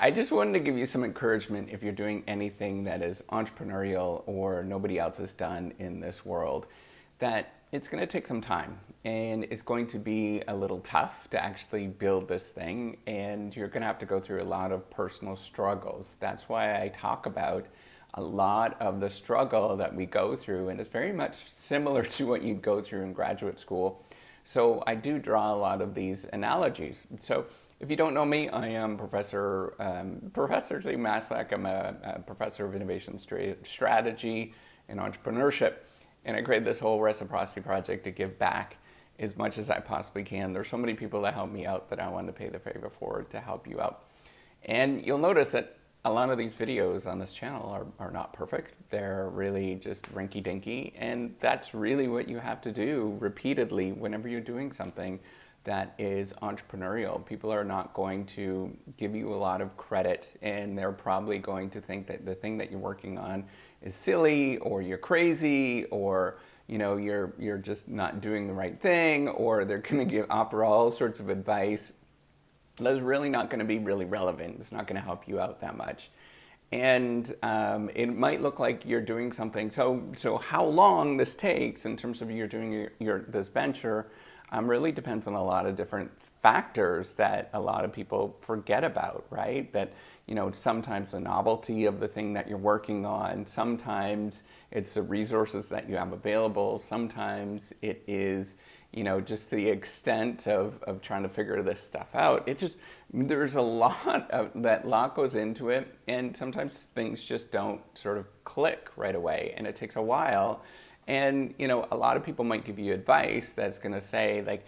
I just wanted to give you some encouragement if you're doing anything that is entrepreneurial or nobody else has done in this world, that it's going to take some time and it's going to be a little tough to actually build this thing, and you're going to have to go through a lot of personal struggles. That's why I talk about a lot of the struggle that we go through, and it's very much similar to what you'd go through in graduate school. So I do draw a lot of these analogies. So if you don't know me, I am Professor Zig Maslach. I'm a professor of innovation strategy and entrepreneurship. And I created this whole reciprocity project to give back as much as I possibly can. There's so many people that help me out that I wanted to pay the favor forward to help you out. And you'll notice that a lot of these videos on this channel are not perfect. They're really just rinky-dinky. And that's really what you have to do repeatedly whenever you're doing something that is entrepreneurial. People are not going to give you a lot of credit, and they're probably going to think that the thing that you're working on is silly, or you're crazy, or you're just not doing the right thing, or they're going to offer all sorts of advice that's really not going to be really relevant. It's not going to help you out that much. And it might look like you're doing something. So how long this takes in terms of you're doing this venture really depends on a lot of different factors that a lot of people forget about, right? That, sometimes the novelty of the thing that you're working on, sometimes it's the resources that you have available, sometimes it is, just the extent of trying to figure this stuff out. There's a lot goes into it, and sometimes things just don't sort of click right away, and it takes a while. And, a lot of people might give you advice that's going to say, like,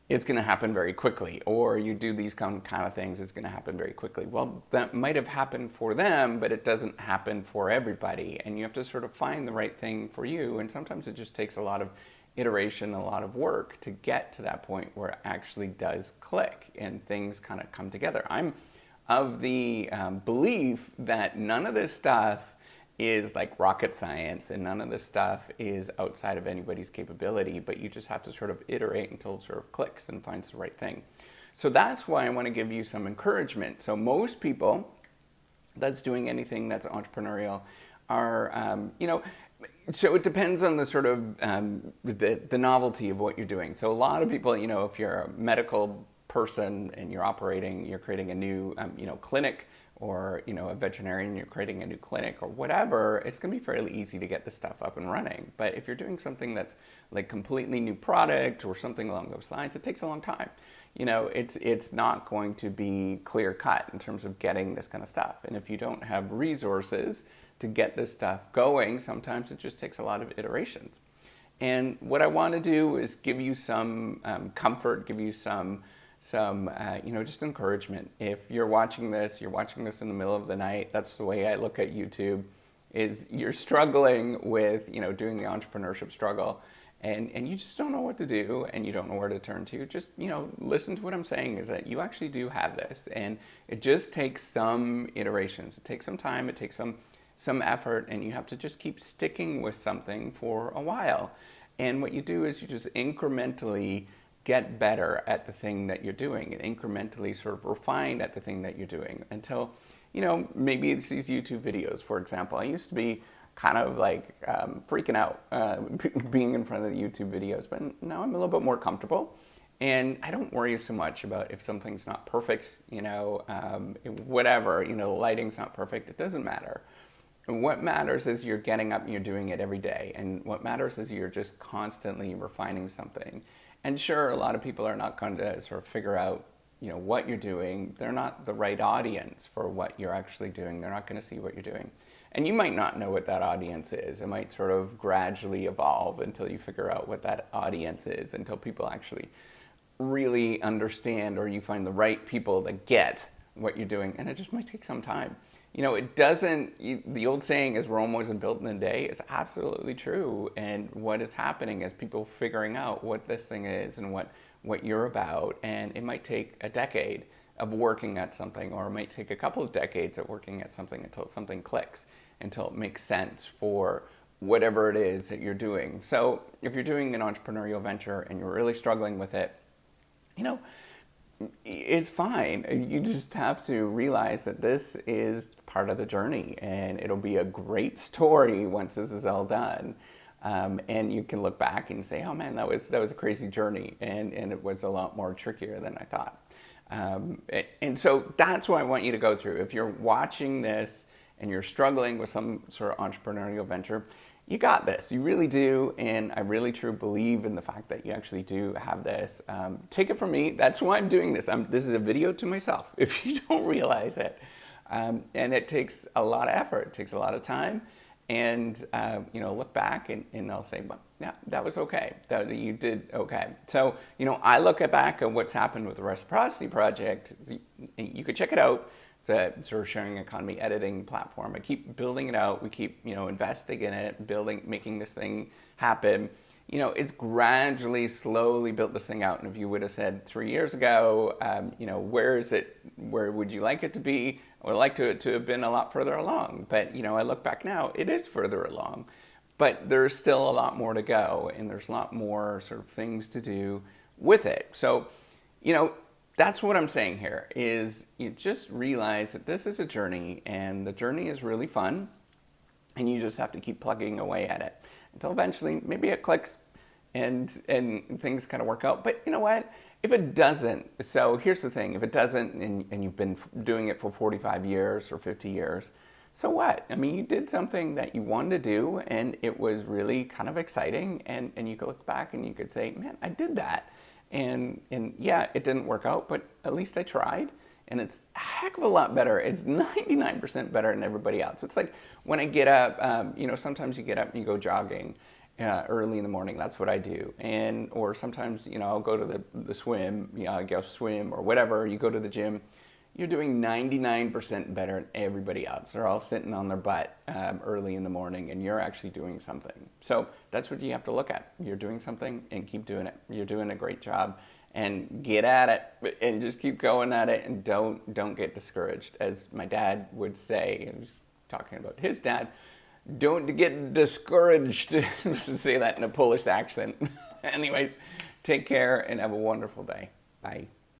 it's going to happen very quickly, or you do these kind of things, it's going to happen very quickly. Well, that might have happened for them, but it doesn't happen for everybody. And you have to sort of find the right thing for you. And sometimes it just takes a lot of iteration, a lot of work to get to that point where it actually does click and things kind of come together. I'm of the belief that none of this stuff is like rocket science, and none of this stuff is outside of anybody's capability, but you just have to sort of iterate until it sort of clicks and finds the right thing. So that's why I want to give you some encouragement. So most people that's doing anything that's entrepreneurial are, so it depends on the sort of the novelty of what you're doing. So a lot of people, if you're a medical person and you're creating a new, clinic, or a veterinarian, you're creating a new clinic or whatever, it's going to be fairly easy to get this stuff up and running. But if you're doing something that's like completely new product or something along those lines, it takes a long time. It's not going to be clear cut in terms of getting this kind of stuff. And if you don't have resources to get this stuff going, sometimes it just takes a lot of iterations. And what I want to do is give you some comfort, give you some just encouragement. If you're watching this in the middle of the night. That's the way I look at YouTube, is you're struggling with, doing the entrepreneurship struggle, and you just don't know what to do, and you don't know where to turn to. Just, listen to what I'm saying, is that you actually do have this, and it just takes some iterations. It takes some time, it takes some effort, and you have to just keep sticking with something for a while. And what you do is you just incrementally get better at the thing that you're doing, and incrementally sort of refine at the thing that you're doing until, maybe it's these YouTube videos, for example. I used to be kind of like freaking out being in front of the YouTube videos, but now I'm a little bit more comfortable, and I don't worry so much about if something's not perfect, whatever, lighting's not perfect, it doesn't matter. And what matters is you're getting up and you're doing it every day, and what matters is you're just constantly refining something. And sure, a lot of people are not going to sort of figure out, what you're doing. They're not the right audience for what you're actually doing. They're not going to see what you're doing. And you might not know what that audience is. It might sort of gradually evolve until you figure out what that audience is, until people actually really understand, or you find the right people that get what you're doing. And it just might take some time. The old saying is Rome wasn't built in a day is absolutely true. And what is happening is people figuring out what this thing is and what you're about. And it might take a decade of working at something, or it might take a couple of decades of working at something until something clicks, until it makes sense for whatever it is that you're doing. So if you're doing an entrepreneurial venture and you're really struggling with it, It's fine. You just have to realize that this is part of the journey, and it'll be a great story once this is all done. And you can look back and say, "Oh man, that was a crazy journey, and it was a lot more trickier than I thought." And so that's what I want you to go through. If you're watching this and you're struggling with some sort of entrepreneurial venture, you got this. You really do, and I really truly believe in the fact that you actually do have this. Take it from me. That's why I'm doing this. This is a video to myself, if you don't realize it. And it takes a lot of effort. It takes a lot of time. And, look back and I'll say, well, yeah, that was okay. That you did okay. So, I look back at what's happened with the Reciprocity Project. You could check it out. It's a sort of sharing economy editing platform. I keep building it out. We keep, investing in it, making this thing happen. It's gradually, slowly built this thing out. And if you would have said 3 years ago, where is it? Where would you like it to be? I would like to have been a lot further along. But, I look back now, it is further along. But there's still a lot more to go. And there's a lot more sort of things to do with it. So, that's what I'm saying here is you just realize that this is a journey, and the journey is really fun, and you just have to keep plugging away at it until eventually maybe it clicks and things kind of work out. But you know what? If it doesn't, so here's the thing, if it doesn't and you've been doing it for 45 years or 50 years, so what? I mean, you did something that you wanted to do, and it was really kind of exciting, and you could look back and you could say, man, I did that. And yeah, it didn't work out, but at least I tried. And it's a heck of a lot better. It's 99% better than everybody else. It's like when I get up, sometimes you get up and you go jogging early in the morning. That's what I do. Or sometimes, I'll go to the swim, I go swim or whatever. You go to the gym. You're doing 99% better than everybody else. They're all sitting on their butt early in the morning, and you're actually doing something. So that's what you have to look at. You're doing something, and keep doing it. You're doing a great job, and get at it, and just keep going at it, and don't get discouraged. As my dad would say, and he's talking about his dad, don't get discouraged. Just to say that in a Polish accent. Anyways, take care and have a wonderful day. Bye.